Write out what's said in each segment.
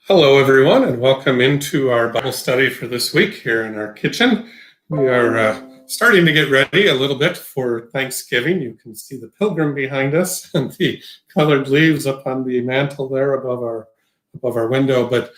Hello, everyone, and welcome into our Bible study for this week here in our kitchen. We are starting to get ready a little bit for Thanksgiving. You can see the pilgrim behind us and the colored leaves up on the mantle there above our window. But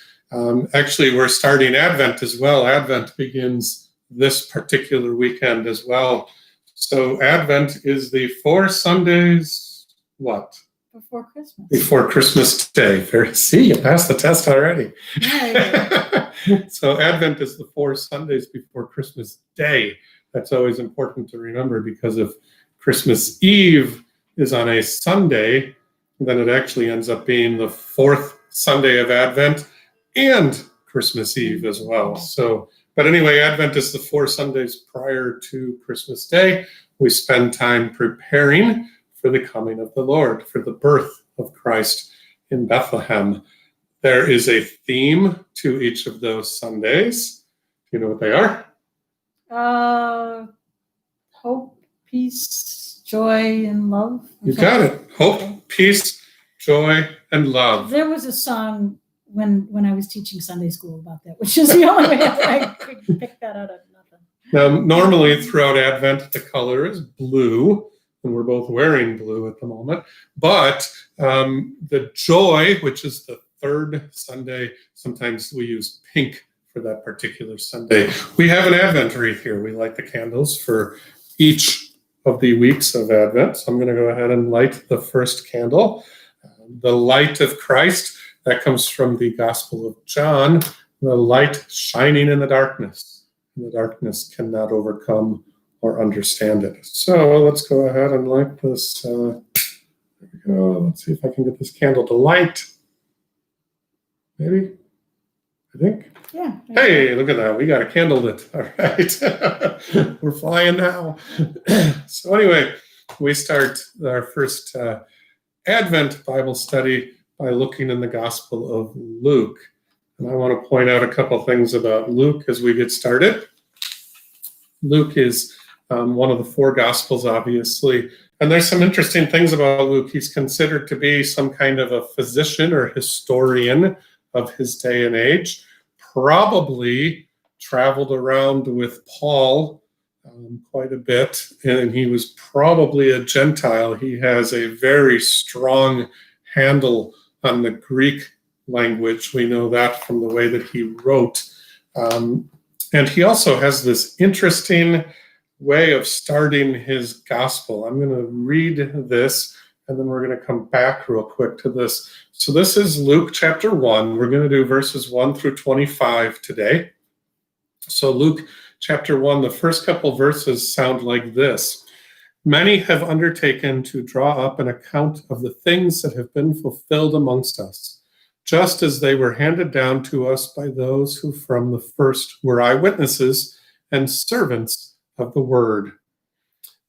actually, we're starting Advent as well. Advent begins this particular weekend as well. So Advent is the 4 Sundays, what? Before Christmas. Before Christmas Day. See, you passed the test already. Yeah. So Advent is the 4 Sundays before Christmas Day. That's always important to remember, because if Christmas Eve is on a Sunday, then it actually ends up being the 4th Sunday of Advent and Christmas Eve as well. So, but anyway, Advent is the 4 Sundays prior to Christmas Day. We spend time preparing for the coming of the Lord, for the birth of Christ in Bethlehem. There is a theme to each of those Sundays. Do you know what they are? Hope, peace, joy, and love. You got it. Hope, peace, joy, and love. There was a song when I was teaching Sunday school about that, which is the only way I could pick that out of nothing. Now, normally throughout Advent, the color is blue, and we're both wearing blue at the moment. But the joy, which is the 3rd Sunday, sometimes we use pink for that particular Sunday. We have an Advent wreath here. We light the candles for each of the weeks of Advent. So I'm going to go ahead and light the first candle. The light of Christ, that comes from the Gospel of John, the light shining in the darkness. And the darkness cannot overcome or understand it. So let's go ahead and light this. There we go. Let's see if I can get this candle to light. Maybe, I think. Yeah. Hey, look at that. We got a candle lit. All right. We're flying now. So anyway, we start our first Advent Bible study by looking in the Gospel of Luke. And I want to point out a couple things about Luke as we get started. Luke is one of the 4 Gospels, obviously. And there's some interesting things about Luke. He's considered to be some kind of a physician or historian of his day and age. Probably traveled around with Paul quite a bit, and he was probably a Gentile. He has a very strong handle on the Greek language. We know that from the way that he wrote. And he also has this interesting way of starting his gospel. I'm going to read this, and then we're going to come back real quick to this. So this is Luke chapter 1. We're going to do verses 1 through 25 today. So Luke chapter 1, the first couple verses sound like this. Many have undertaken to draw up an account of the things that have been fulfilled amongst us, just as they were handed down to us by those who from the first were eyewitnesses and servants of the word.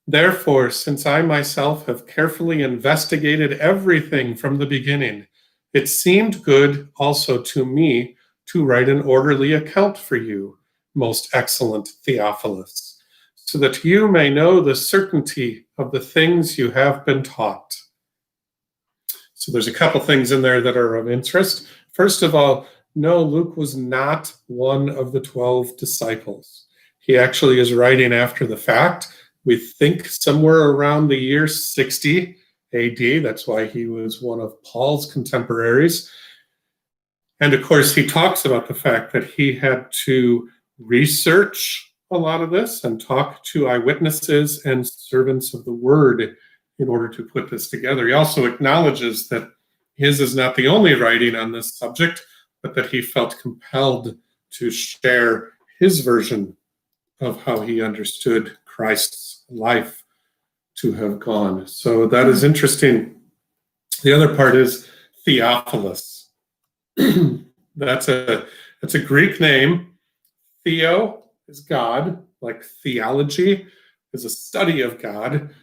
Therefore, since I myself have carefully investigated everything from the beginning, it seemed good also to me to write an orderly account for you, most excellent Theophilus, so that you may know the certainty of the things you have been taught. So there's a couple things in there that are of interest. First of all, no, Luke was not one of the 12 disciples. He actually is writing after the fact. We think somewhere around the year 60 AD. That's why he was one of Paul's contemporaries. And of course, he talks about the fact that he had to research a lot of this and talk to eyewitnesses and servants of the word in order to put this together. He also acknowledges that his is not the only writing on this subject, but that he felt compelled to share his version of how he understood Christ's life to have gone. So that is interesting. The other part is Theophilus. That's a Greek name. Theo is God, like theology is a study of God.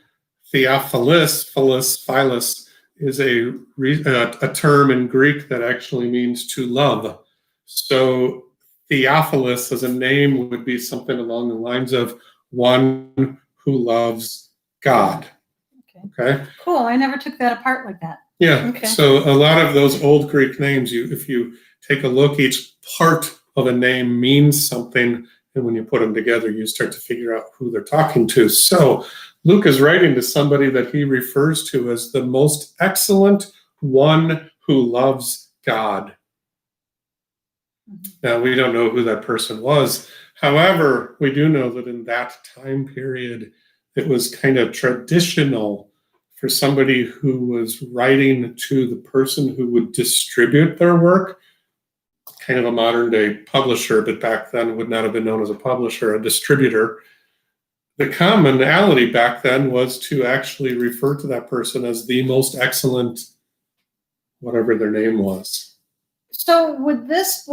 Theophilus, philus, is a term in Greek that actually means to love. So Theophilus as a name would be something along the lines of one who loves God. Okay. Okay? Cool. I never took that apart like that. Yeah. Okay. So a lot of those old Greek names, if you take a look, each part of a name means something, and when you put them together, you start to figure out who they're talking to. So Luke is writing to somebody that he refers to as the most excellent one who loves God. Now, we don't know who that person was. However, we do know that in that time period, it was kind of traditional for somebody who was writing to the person who would distribute their work, kind of a modern day publisher, but back then would not have been known as a publisher, a distributor. The commonality back then was to actually refer to that person as the most excellent, whatever their name was. So would this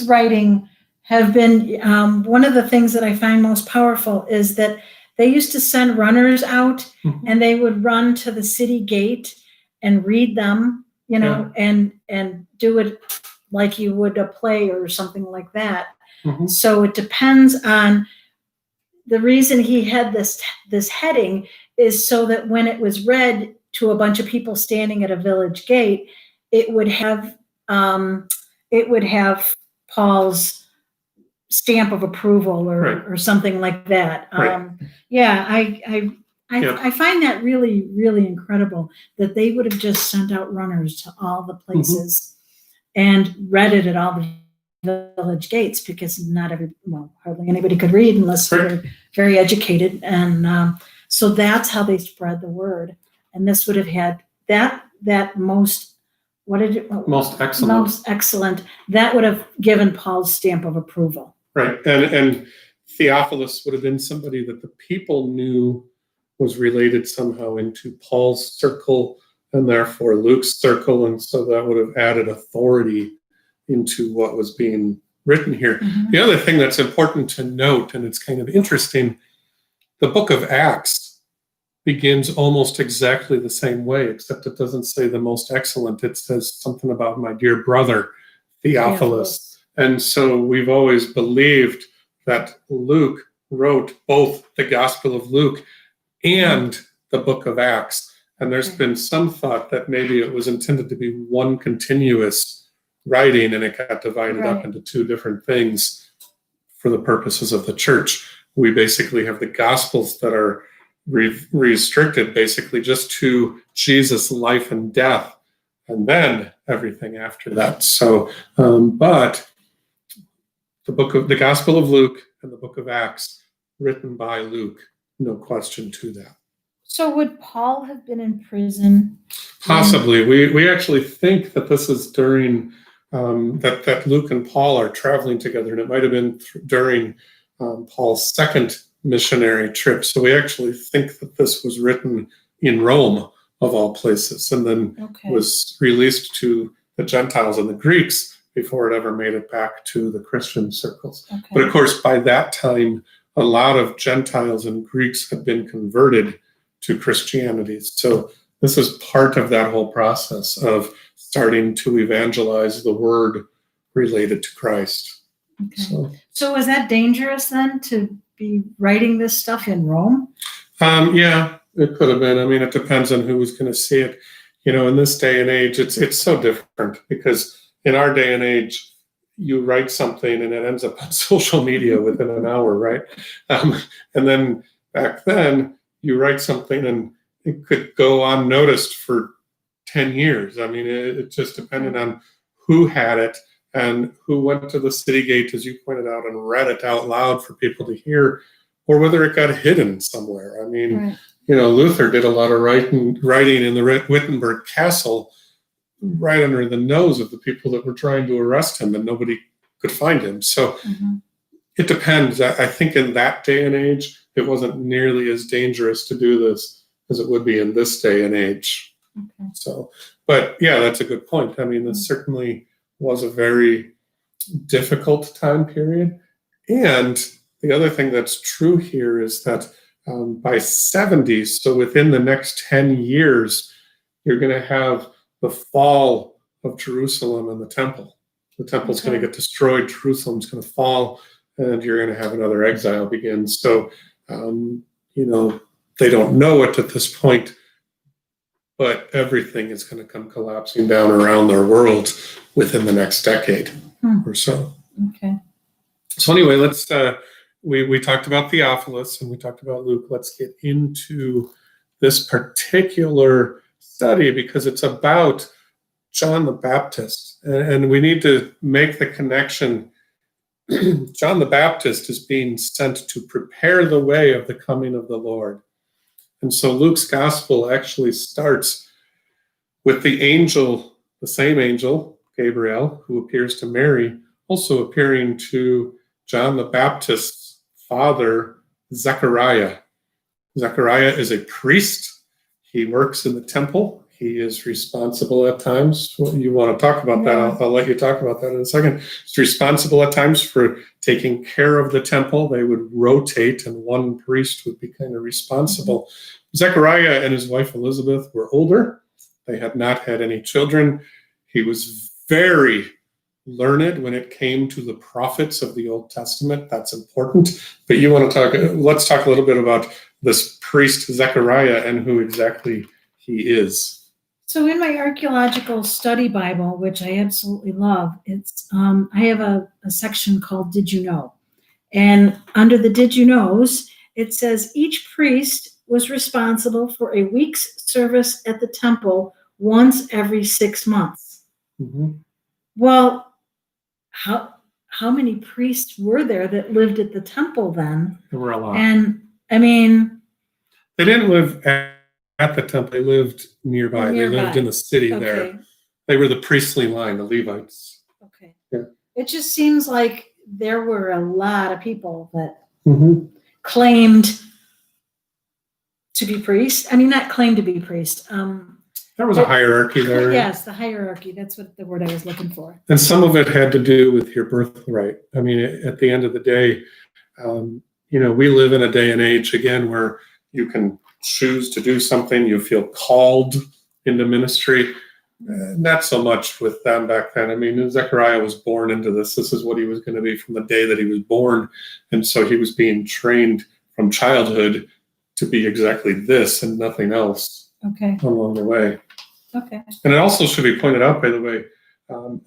writing have been one of the things that I find most powerful is that they used to send runners out and they would run to the city gate and read them, and do it like you would a play or something like that. Mhm. So it depends on the reason he had this heading is so that when it was read to a bunch of people standing at a village gate, it would have Paul's stamp of approval or something like that. Right. I find that really, really incredible that they would have just sent out runners to all the places and read it at all the village gates, because hardly anybody could read unless they were very educated. And so that's how they spread the word. And this would have had that most, Most excellent. Most excellent. That would have given Paul's stamp of approval. Right. And Theophilus would have been somebody that the people knew was related somehow into Paul's circle and therefore Luke's circle. And so that would have added authority into what was being written here. Mhm. The other thing that's important to note, and it's kind of interesting, the book of Acts begins almost exactly the same way, except it doesn't say the most excellent. It says something about my dear brother, Theophilus. And so we've always believed that Luke wrote both the Gospel of Luke and the book of Acts. And there's been some thought that maybe it was intended to be one continuous writing and it got divided up into two different things for the purposes of the church. We basically have the Gospels that are restricted basically just to Jesus' life and death, and then everything after that. So, but the Gospel of Luke and the book of Acts, written by Luke, no question to that. So would Paul have been in prison? Possibly. We actually think that this is during that Luke and Paul are traveling together, and it might have been during Paul's second missionary trip. So we actually think that this was written in Rome, of all places, and then was released to the Gentiles and the Greeks before it ever made it back to the Christian circles. But of course, by that time, a lot of Gentiles and Greeks had been converted to Christianity. So this is part of that whole process of starting to evangelize the word related to Christ. So was that dangerous then to be writing this stuff in Rome? Yeah, it could have been. I mean, it depends on who was going to see it. In this day and age, it's so different, because in our day and age, you write something and it ends up on social media within an hour, right? And then back then, you write something and it could go unnoticed for 10 years. I mean, it just depended on who had it and who went to the city gate, as you pointed out, and read it out loud for people to hear, or whether it got hidden somewhere. I mean, Luther did a lot of writing in the Wittenberg Castle right under the nose of the people that were trying to arrest him, and nobody could find him. So it depends. I think in that day and age, it wasn't nearly as dangerous to do this as it would be in this day and age. So, but yeah, that's a good point. I mean, this certainly was a very difficult time period. And the other thing that's true here is that by 70, so within the next 10 years, you're going to have the fall of Jerusalem and the temple. The temple's going to get destroyed, Jerusalem's going to fall, and you're going to have another exile begin. So, they don't know it at this point, but everything is going to come collapsing down around our world within the next decade or so. Okay. So anyway, let's we talked about Theophilus and we talked about Luke. Let's get into this particular study because it's about John the Baptist, and we need to make the connection. John the Baptist is being sent to prepare the way of the coming of the Lord. And so Luke's gospel actually starts with the angel, the same angel, Gabriel, who appears to Mary, also appearing to John the Baptist's father, Zechariah. Zechariah is a priest. He works in the temple. He is responsible at times. Well, you want to talk about that? I'll let you talk about that in a second. He's responsible at times for taking care of the temple. They would rotate, and one priest would be kind of responsible. Zechariah and his wife Elizabeth were older. They had not had any children. He was very learned when it came to the prophets of the Old Testament. That's important. But you want to talk, let's talk a little bit about this priest Zechariah and who exactly he is. So in my archaeological study Bible, which I absolutely love, it's I have a section called Did You Know? And under the Did You Knows, it says each priest was responsible for a week's service at the temple once every 6 months. Mm-hmm. Well, how many priests were there that lived at the temple then? There were a lot. And I mean, they didn't live at the temple. They lived nearby. They lived in the city there. They were the priestly line, the Levites. Okay. Yeah. It just seems like there were a lot of people that claimed to be priests. I mean, not claimed to be priests. There was a hierarchy there. Yes, the hierarchy. That's what the word I was looking for. And some of it had to do with your birthright. I mean, at the end of the day, we live in a day and age, again, where you can choose to do something, you feel called into ministry. Not so much with them back then. I mean, Zechariah was born into this. This is what he was going to be from the day that he was born. And so he was being trained from childhood to be exactly this and nothing else. Okay. Along the way. Okay. And it also should be pointed out, by the way,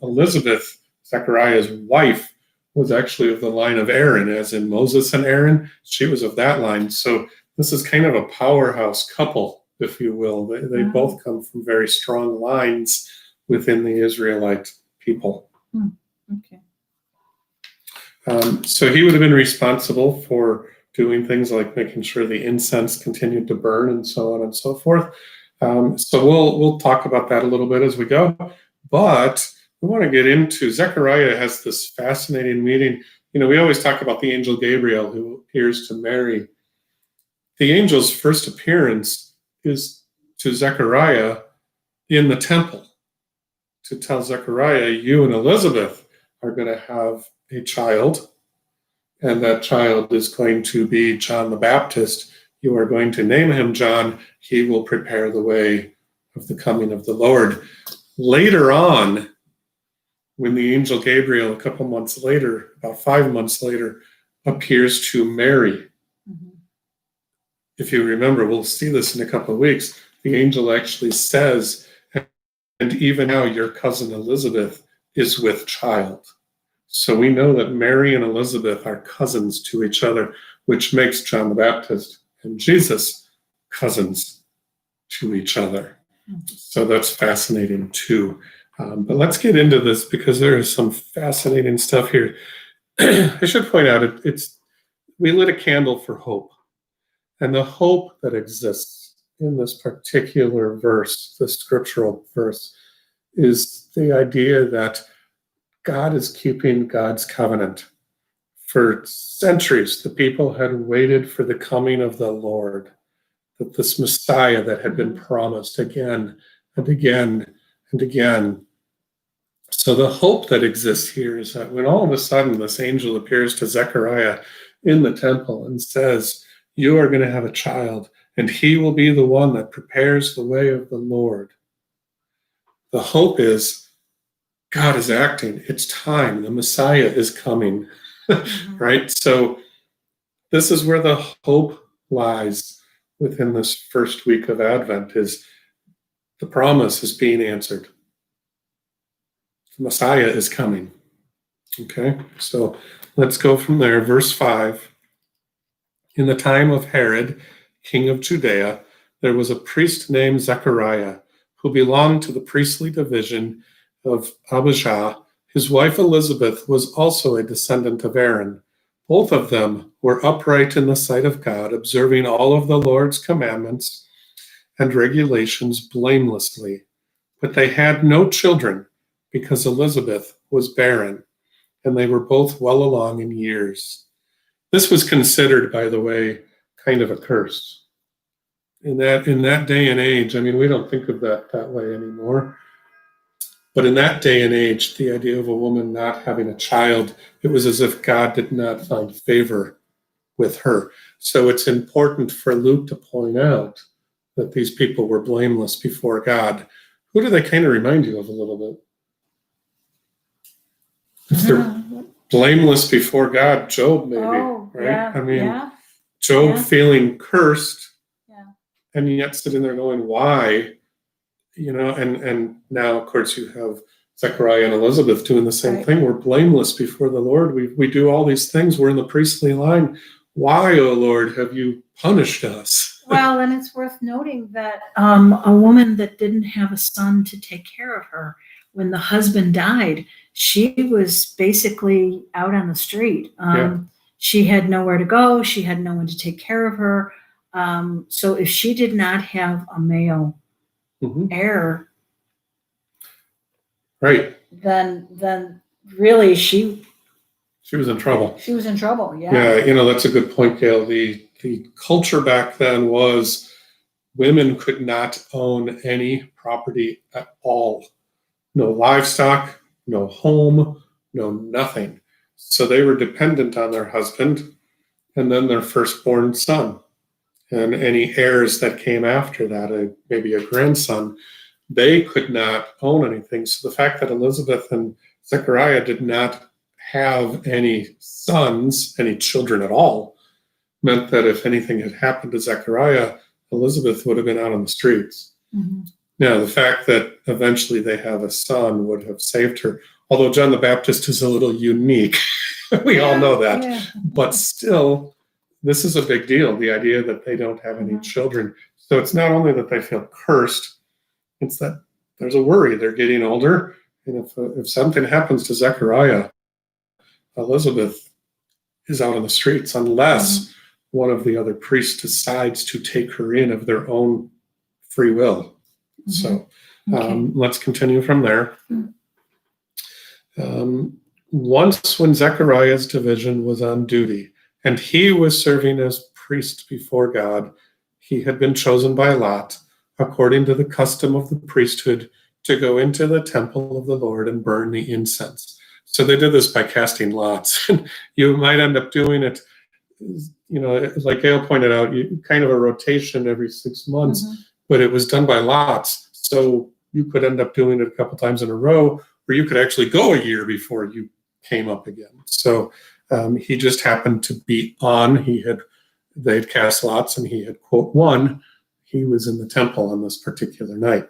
Elizabeth, Zechariah's wife, was actually of the line of Aaron, as in Moses and Aaron. She was of that line. So this is kind of a powerhouse couple, if you will. They both come from very strong lines within the Israelite people. Okay. So he would have been responsible for doing things like making sure the incense continued to burn and so on and so forth. So we'll talk about that a little bit as we go. But we want to get into, Zechariah has this fascinating meeting. We always talk about the angel Gabriel who appears to Mary. The angel's first appearance is to Zechariah in the temple to tell Zechariah, you and Elizabeth are going to have a child. And that child is going to be John the Baptist. You are going to name him John. He will prepare the way of the coming of the Lord. Later on, when the angel Gabriel, a couple months later, about 5 months later, appears to Mary. If you remember, we'll see this in a couple of weeks. The angel actually says, and even now your cousin Elizabeth is with child. So we know that Mary and Elizabeth are cousins to each other, which makes John the Baptist and Jesus cousins to each other. So that's fascinating too. But let's get into this because there is some fascinating stuff here. I should point out, we lit a candle for hope. And the hope that exists in this particular verse, the scriptural verse, is the idea that God is keeping God's covenant. For centuries, the people had waited for the coming of the Lord, that this Messiah that had been promised again and again and again. So the hope that exists here is that when all of a sudden this angel appears to Zechariah in the temple and says, you are going to have a child, and he will be the one that prepares the way of the Lord. The hope is God is acting. It's time. The Messiah is coming, right? So this is where the hope lies within this first week of Advent is The promise is being answered. The Messiah is coming. Okay, so let's go from there. Verse 5. In the time of Herod, king of Judea, there was a priest named Zechariah who belonged to the priestly division of Abijah. His wife Elizabeth was also a descendant of Aaron. Both of them were upright in the sight of God, observing all of the Lord's commandments and regulations blamelessly. But they had no children because Elizabeth was barren, and they were both well along in years. This was considered, by the way, kind of a curse. In that day and age, I mean, we don't think of that way anymore. But in that day and age, the idea of a woman not having a child, it was as if God did not find favor with her. So it's important for Luke to point out that these people were blameless before God. Who do they kind of remind you of a little bit? If they're blameless before God, Job maybe, right? Yeah, I mean, yeah, Job yeah. feeling cursed, yeah. and yet sitting there going, why? And now, of course, you have Zechariah and Elizabeth doing the same Right. thing. We're blameless before the Lord. We do all these things. We're in the priestly line. Why, O Lord, have you punished us? Well, and it's worth noting that a woman that didn't have a son to take care of her, when the husband died, she was basically out on the street. She had nowhere to go. She had no one to take care of her. So if she did not have a male heir, right, then really she was in trouble. She was in trouble. Yeah, that's a good point, Gail. The culture back then was women could not own any property at all. No livestock, no home, no nothing. So they were dependent on their husband and then their firstborn son. And any heirs that came after that, maybe a grandson, they could not own anything. So the fact that Elizabeth and Zechariah did not have any sons, any children at all, meant that if anything had happened to Zechariah, Elizabeth would have been out on the streets. Mm-hmm. Now, the fact that eventually they have a son would have saved her. Although John the Baptist is a little unique. We all know that. Yeah. But still, this is a big deal, the idea that they don't have any children. So it's not only that they feel cursed, it's that there's a worry. They're getting older. And if something happens to Zechariah, Elizabeth is out on the streets unless one of the other priests decides to take her in of their own free will. So let's continue from there. Once when Zechariah's division was on duty and he was serving as priest before God, he had been chosen by lot, according to the custom of the priesthood, to go into the temple of the Lord and burn the incense. So they did this by casting lots. You might end up doing it, like Gail pointed out, kind of a rotation every 6 months, but it was done by lots. So you could end up doing it a couple times in a row, or you could actually go a year before you came up again. So he just happened to be on. They'd cast lots and he had, quote, won. He was in the temple on this particular night.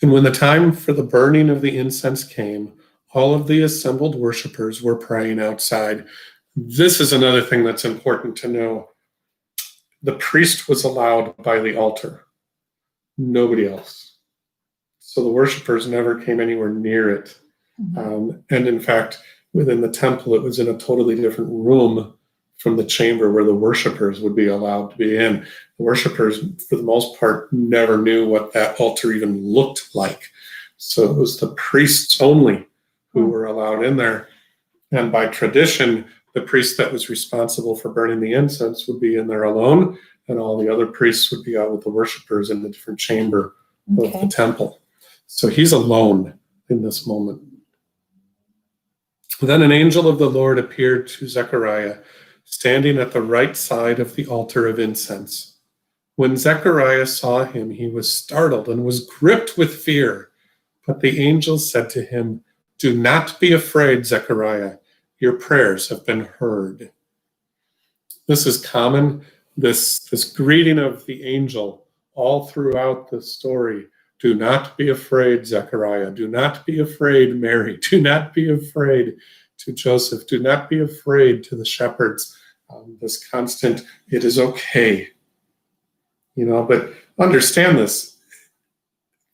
And when the time for the burning of the incense came, all of the assembled worshipers were praying outside. This is another thing that's important to know. The priest was allowed by the altar, nobody else. So the worshipers never came anywhere near it. And in fact, within the temple, it was in a totally different room from the chamber where the worshipers would be allowed to be in. The worshipers, for the most part, never knew what that altar even looked like. So it was the priests only who were allowed in there. And by tradition, the priest that was responsible for burning the incense would be in there alone, and all the other priests would be out with the worshipers in the different chamber of the temple. So he's alone in this moment. Then an angel of the Lord appeared to Zechariah, standing at the right side of the altar of incense. When Zechariah saw him, he was startled and was gripped with fear. But the angel said to him, "Do not be afraid, Zechariah. Your prayers have been heard." This is common. This greeting of the angel all throughout the story. Do not be afraid, Zechariah. Do not be afraid, Mary. Do not be afraid to Joseph. Do not be afraid to the shepherds. This constant, it is okay. But understand this.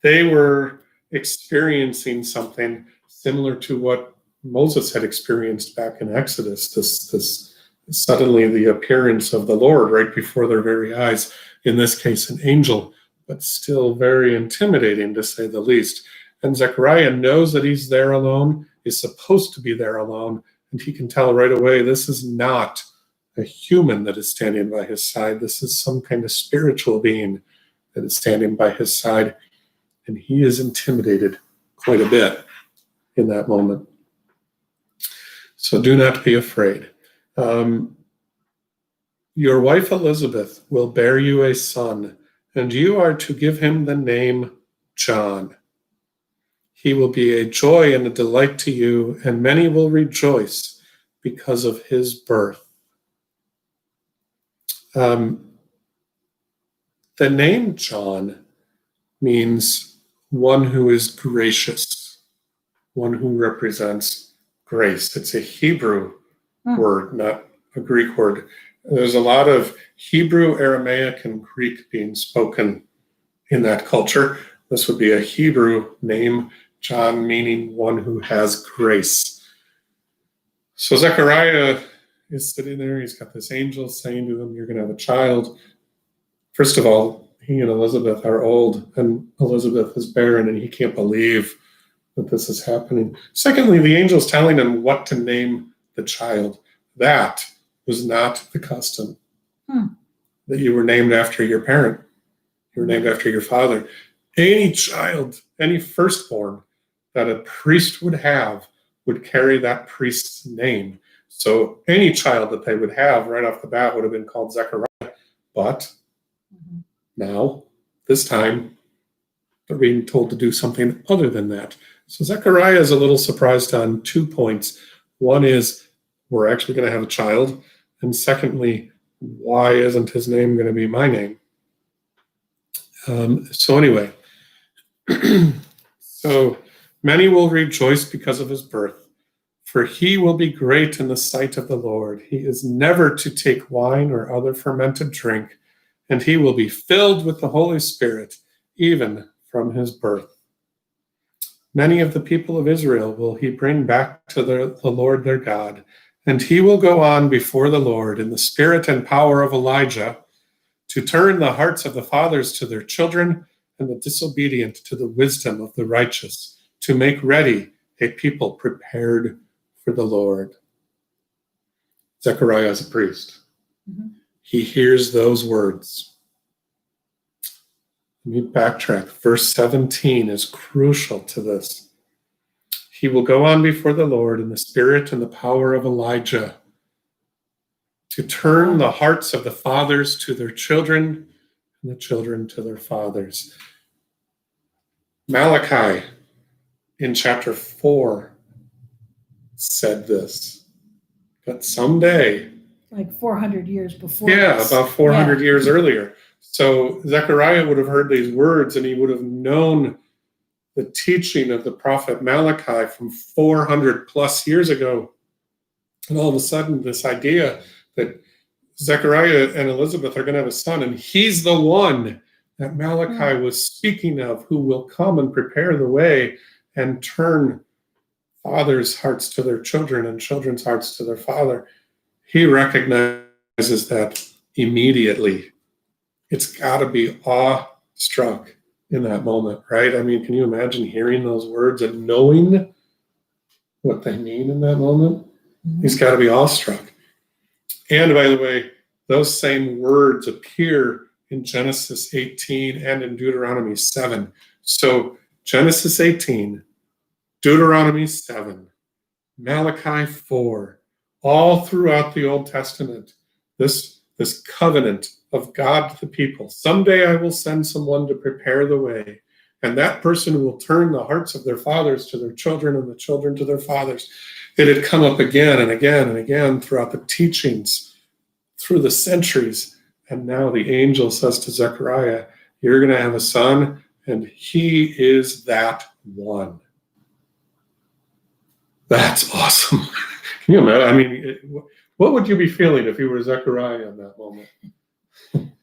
They were experiencing something similar to what Moses had experienced back in Exodus, this suddenly the appearance of the Lord right before their very eyes, in this case an angel, but still very intimidating to say the least. And Zechariah knows that he's there alone, is supposed to be there alone, and he can tell right away this is not a human that is standing by his side. This is some kind of spiritual being that is standing by his side, and he is intimidated quite a bit in that moment. So do not be afraid. Your wife Elizabeth will bear you a son, and you are to give him the name John. He will be a joy and a delight to you, and many will rejoice because of his birth. The name John means one who is gracious, one who represents grace. It's a Hebrew word, not a Greek word. There's a lot of Hebrew, Aramaic, and Greek being spoken in that culture. This would be a Hebrew name, John, meaning one who has grace. So Zechariah is sitting there. He's got this angel saying to him, you're going to have a child. First of all, he and Elizabeth are old, and Elizabeth is barren, and he can't believe that this is happening. Secondly, the angel's telling him what to name the child. That was not the custom. That you were named after your parent. You were named after your father. Any child, any firstborn that a priest would have would carry that priest's name. So any child that they would have right off the bat would have been called Zechariah. But now, this time, they're being told to do something other than that. So Zechariah is a little surprised on 2 points. One is, we're actually going to have a child. And secondly, why isn't his name going to be my name? So anyway, so many will rejoice because of his birth, for he will be great in the sight of the Lord. He is never to take wine or other fermented drink, and he will be filled with the Holy Spirit, even from his birth. Many of the people of Israel will he bring back to the Lord their God, and he will go on before the Lord in the spirit and power of Elijah, to turn the hearts of the fathers to their children and the disobedient to the wisdom of the righteous, to make ready a people prepared for the Lord. Zechariah is a priest. He hears those words. Let me backtrack. Verse 17 is crucial to this. He will go on before the Lord in the spirit and the power of Elijah, to turn the hearts of the fathers to their children and the children to their fathers. Malachi in chapter 4 said this, but someday, like 400 years before. Yeah, this. about 400 years earlier. So Zechariah would have heard these words, and he would have known the teaching of the prophet Malachi from 400 plus years ago. And all of a sudden, this idea that Zechariah and Elizabeth are going to have a son, and he's the one that Malachi was speaking of, who will come and prepare the way and turn fathers' hearts to their children and children's hearts to their father. He recognizes that immediately. It's got to be awestruck in that moment, right? I mean, can you imagine hearing those words and knowing what they mean in that moment? He's got to be awestruck. And by the way, those same words appear in Genesis 18 and in Deuteronomy 7. So Genesis 18, Deuteronomy 7, Malachi 4, all throughout the Old Testament, this covenant of God to the people. Someday I will send someone to prepare the way, and that person will turn the hearts of their fathers to their children and the children to their fathers. It had come up again and again and again throughout the teachings, through the centuries. And now the angel says to Zechariah, You're going to have a son, and he is that one. That's awesome. Can you imagine? I mean, what would you be feeling if you were Zechariah in that moment?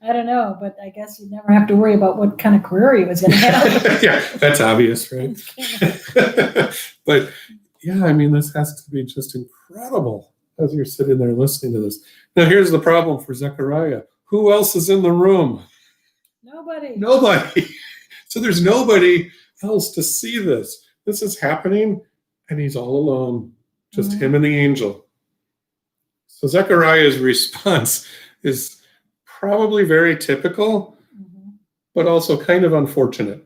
I don't know, but I guess you'd never have to worry about what kind of career he was going to have. Yeah, that's obvious, right? But yeah, I mean, this has to be just incredible as you're sitting there listening to this. Now, here's the problem for Zechariah. Who else is in the room? Nobody. Nobody. So there's nobody else to see this. This is happening, and he's all alone, just him and the angel. So Zechariah's response is probably very typical, but also kind of unfortunate.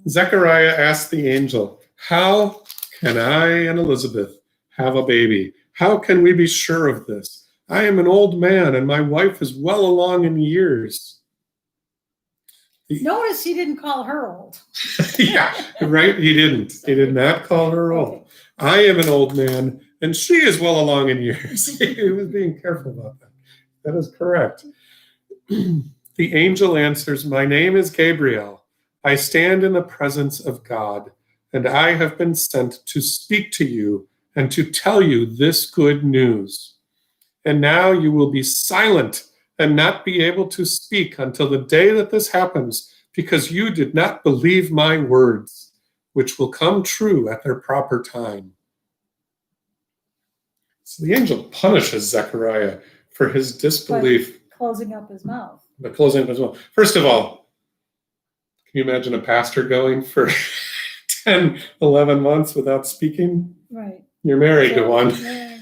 Zechariah asked the angel, "How can I and Elizabeth have a baby? How can we be sure of this? I am an old man, and my wife is well along in years." Notice he didn't call her old. Yeah, right? He didn't. He did not call her old. I am an old man, and she is well along in years. He was being careful about that. That is correct. The angel answers, "My name is Gabriel. I stand in the presence of God, and I have been sent to speak to you and to tell you this good news. And now you will be silent and not be able to speak until the day that this happens, because you did not believe my words, which will come true at their proper time." So the angel punishes Zechariah for his disbelief. Closing up his mouth. But closing up as well. First of all, can you imagine a pastor going for 10, 11 months without speaking? Right. You're married to one. Yeah.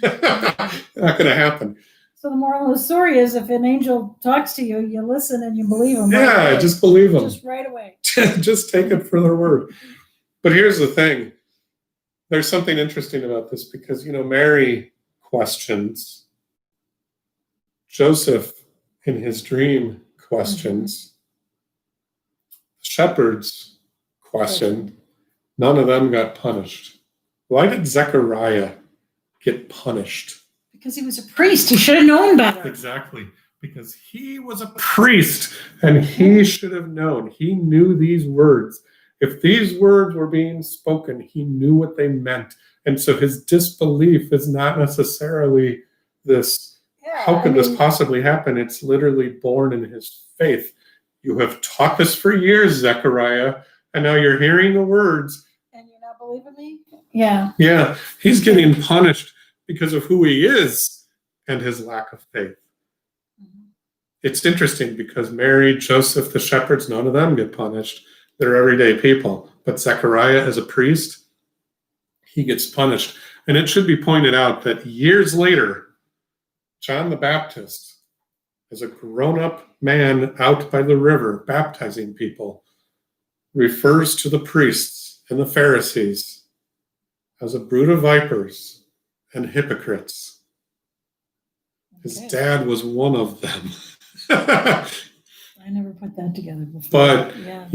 Not going to happen. So the moral of the story is, if an angel talks to you, you listen and you believe him. Yeah, right just believe them. Just right away. Just take it for their word. But here's the thing. There's something interesting about this, because, Mary questions. Joseph, in his dream, questions. The shepherds questioned. None of them got punished. Why did Zechariah get punished? Because he was a priest. He should have known better. Exactly. Because he was a priest, and he should have known. He knew these words. If these words were being spoken, he knew what they meant. And so his disbelief is not necessarily this, how could this possibly happen? It's literally born in his faith. You have taught this for years, Zechariah, and now you're hearing the words. And you're not believing me? Yeah. Yeah, he's getting punished because of who he is and his lack of faith. It's interesting because Mary, Joseph, the shepherds, none of them get punished. They're everyday people. But Zechariah, as a priest, he gets punished. And it should be pointed out that years later, John the Baptist, as a grown-up man out by the river baptizing people, refers to the priests and the Pharisees as a brood of vipers and hypocrites. His dad was one of them. I never put that together before. But, yeah.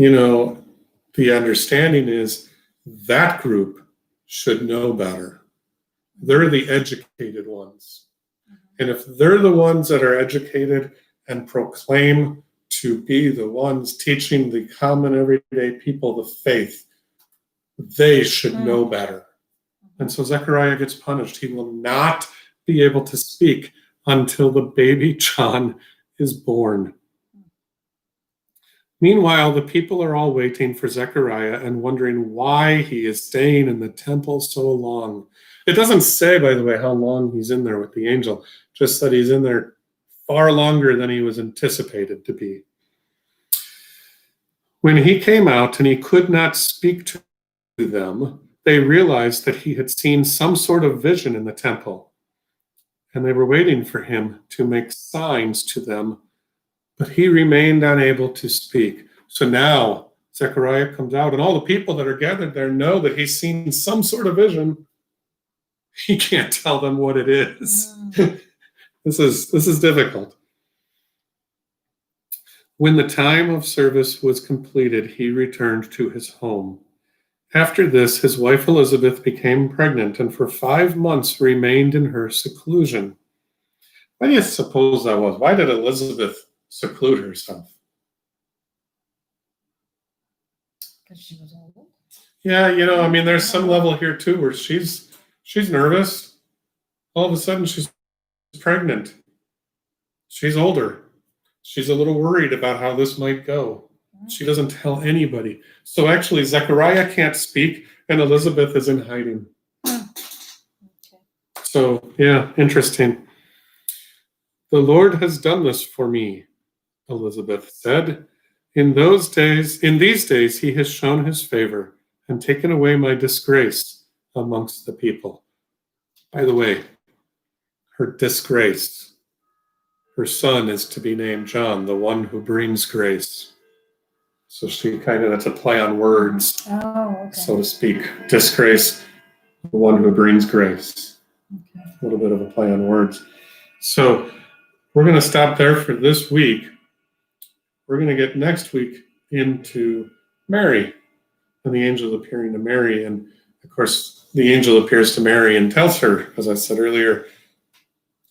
The understanding is that group should know better. They're the educated ones. And if they're the ones that are educated and proclaim to be the ones teaching the common everyday people the faith, they should know better. And so Zechariah gets punished. He will not be able to speak until the baby John is born. Meanwhile, the people are all waiting for Zechariah and wondering why he is staying in the temple so long. It doesn't say, by the way, how long he's in there with the angel, just that he's in there far longer than he was anticipated to be. When he came out and he could not speak to them, they realized that he had seen some sort of vision in the temple, and they were waiting for him to make signs to them, but he remained unable to speak. So now Zechariah comes out, and all the people that are gathered there know that he's seen some sort of vision. He can't tell them what it is. This is difficult. When the time of service was completed, he returned to his home. After this, his wife Elizabeth became pregnant, and for 5 months remained in her seclusion. Why do you suppose that was? Why did Elizabeth seclude herself? Because she was old. Yeah, I mean, there's some level here too where she's nervous. All of a sudden, she's pregnant. She's older. She's a little worried about how this might go. She doesn't tell anybody. So actually, Zechariah can't speak, and Elizabeth is in hiding. Okay. So, yeah, interesting. The Lord has done this for me, Elizabeth said. In these days, he has shown his favor and taken away my disgrace amongst the people. By the way, her disgrace, her son is to be named John, the one who brings grace. So that's a play on words, Okay. so to speak. Disgrace, the one who brings grace. Okay. A little bit of a play on words. So we're going to stop there for this week. We're going to get next week into Mary and the angel appearing to Mary. And of course, the angel appears to Mary and tells her, as I said earlier,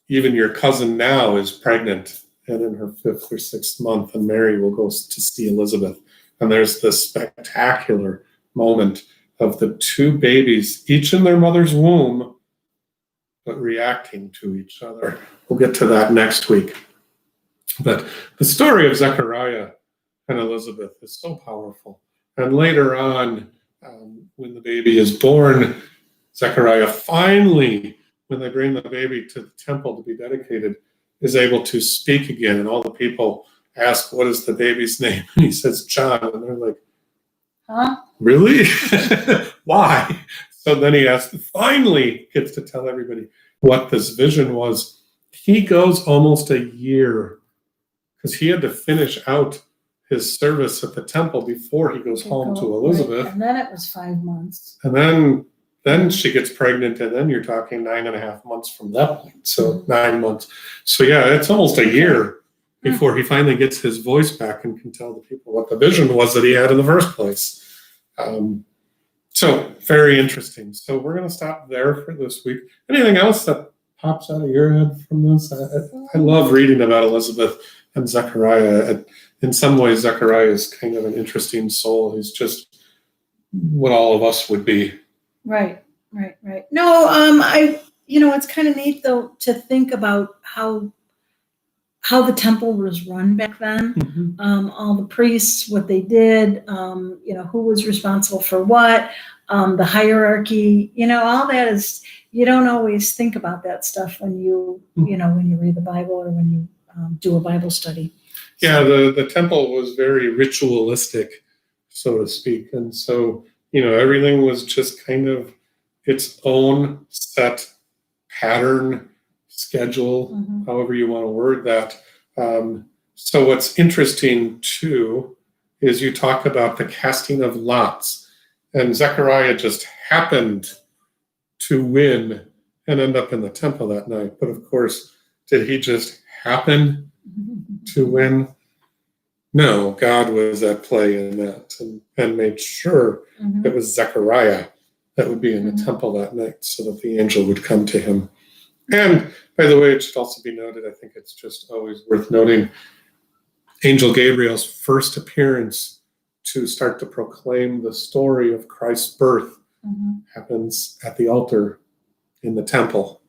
even your cousin now is pregnant and in her 5th or 6th month, and Mary will go to see Elizabeth. And there's this spectacular moment of the 2 babies, each in their mother's womb, but reacting to each other. We'll get to that next week. But the story of Zechariah and Elizabeth is so powerful. And later on, when the baby is born, Zechariah finally, when they bring the baby to the temple to be dedicated, is able to speak again. And all the people ask, what is the baby's name? And he says, John. And they're like, Huh? Really? Why? So then he finally gets to tell everybody what this vision was. He goes almost a year because he had to finish out his service at the temple before he goes home to Elizabeth. Right. And then it was 5 months. And then she gets pregnant, and then you're talking 9.5 months from that point. So 9 months. So yeah, it's almost a year before he finally gets his voice back and can tell the people what the vision was that he had in the first place. So very interesting. So we're going to stop there for this week. Anything else that pops out of your head from this? I love reading about Elizabeth and Zechariah. In some ways, Zechariah is kind of an interesting soul. He's just what all of us would be. Right. No, it's kind of neat though to think about how the temple was run back then. Mm-hmm. All the priests, what they did, who was responsible for what, the hierarchy, all that is, you don't always think about that stuff when you read the Bible or when you do a Bible study. Yeah, the temple was very ritualistic, so to speak. And so, everything was just kind of its own set pattern, schedule, however you want to word that. So what's interesting, too, is you talk about the casting of lots. And Zechariah just happened to win and end up in the temple that night. But of course, did he just happen to win? No, God was at play in that and made sure it was Zechariah that would be in the temple that night so that the angel would come to him. And by the way, it should also be noted, I think it's just always worth noting, Angel Gabriel's first appearance to start to proclaim the story of Christ's birth happens at the altar in the temple.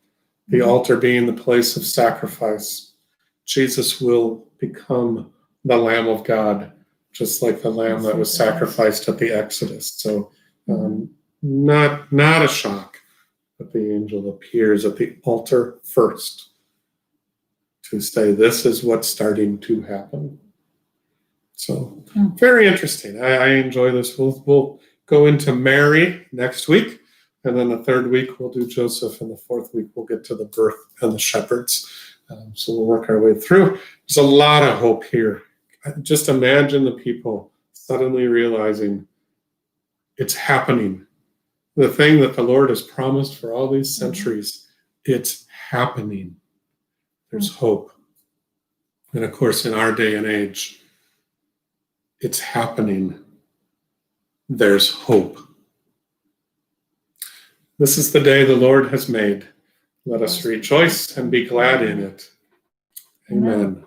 The altar being the place of sacrifice. Jesus will become the Lamb of God, just like the lamb that was sacrificed at the Exodus. So not a shock that the angel appears at the altar first to say this is what's starting to happen. So very interesting. I enjoy this. We'll go into Mary next week, and then the 3rd week we'll do Joseph, and the 4th week we'll get to the birth and the shepherds. So we'll work our way through. There's a lot of hope here. Just imagine the people suddenly realizing it's happening. The thing that the Lord has promised for all these centuries, it's happening. There's hope. And of course, in our day and age, it's happening. There's hope. This is the day the Lord has made. Let us rejoice and be glad in it. Amen.